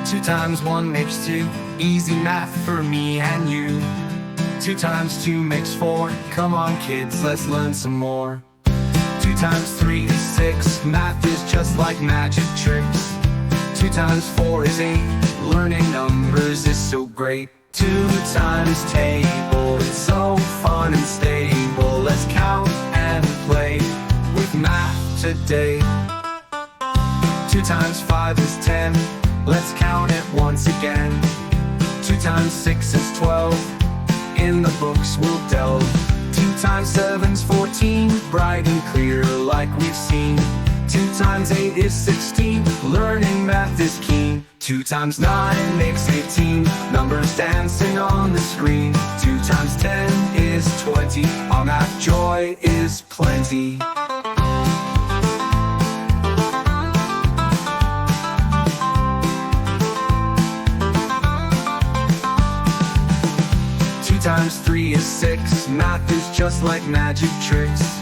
2 times 1 makes 2, easy math for me and you. 2 times 2 makes 4, come on kids, let's learn some more. 2 times 3 is 6, math is just like magic tricks. 2 times 4 is 8, learning numbers is so great. 2 times table, it's so fun and stable. Let's count and play with math today. 2 times 5 is 10, let's count it once again. 2 times 6 is 12, in the books we'll delve. 2 times 7's 14, bright and clear like we've seen. 2 times 8 is 16, learning math is keen. 2 times 9 makes 18, numbers dancing on the screen. 2 times 10 is 20, our math joy is plenty. 2 times 3 is 6, math is just like magic tricks.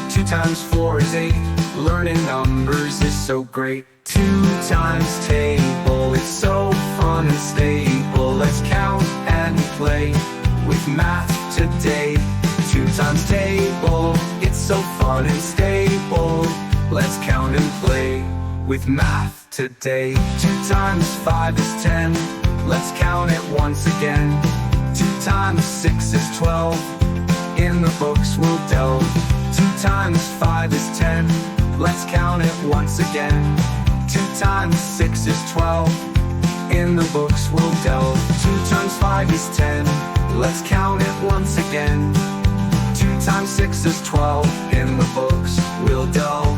2 times 4 is 8, learning numbers is so great. 2 times table, it's so fun and stable. Let's count and play with math today. 2 times table, it's so fun and stable. Let's count and play with math today. 2 times 5 is 10, let's count it once again. 2 times 6 is 12, in the books we'll delve. 2 times 5 is 10, let's count it once again. 2 times 6 is 12, in the books we'll delve. 2 times 5 is 10, let's count it once again. 2 times 6 is 12, in the books we'll delve.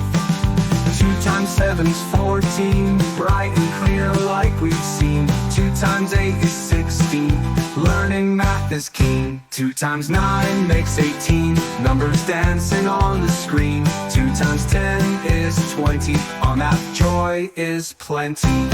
2 times 7's 14, bright and clear like we've seen. 2 times 8 is 16, learning math is keen. 2 times 9 makes 18, numbers dancing on the screen. 2 times 10 is 20, our math joy is plenty.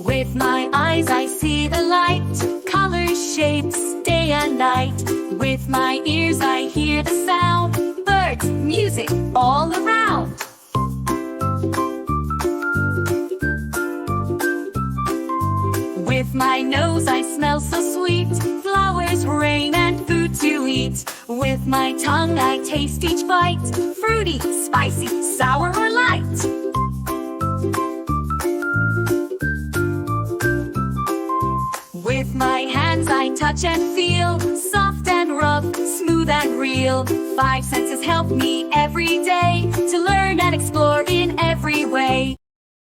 With my eyes I see the light, colors, shapes, day and night. With my ears I hear the sound, birds, music all around. With my nose I smell so sweet, flowers, rain and food to eat. With my tongue I taste each bite, fruity, spicy, sour or light. touch and feel, soft and rough, smooth and real. Five senses help me every day to learn and explore in every way.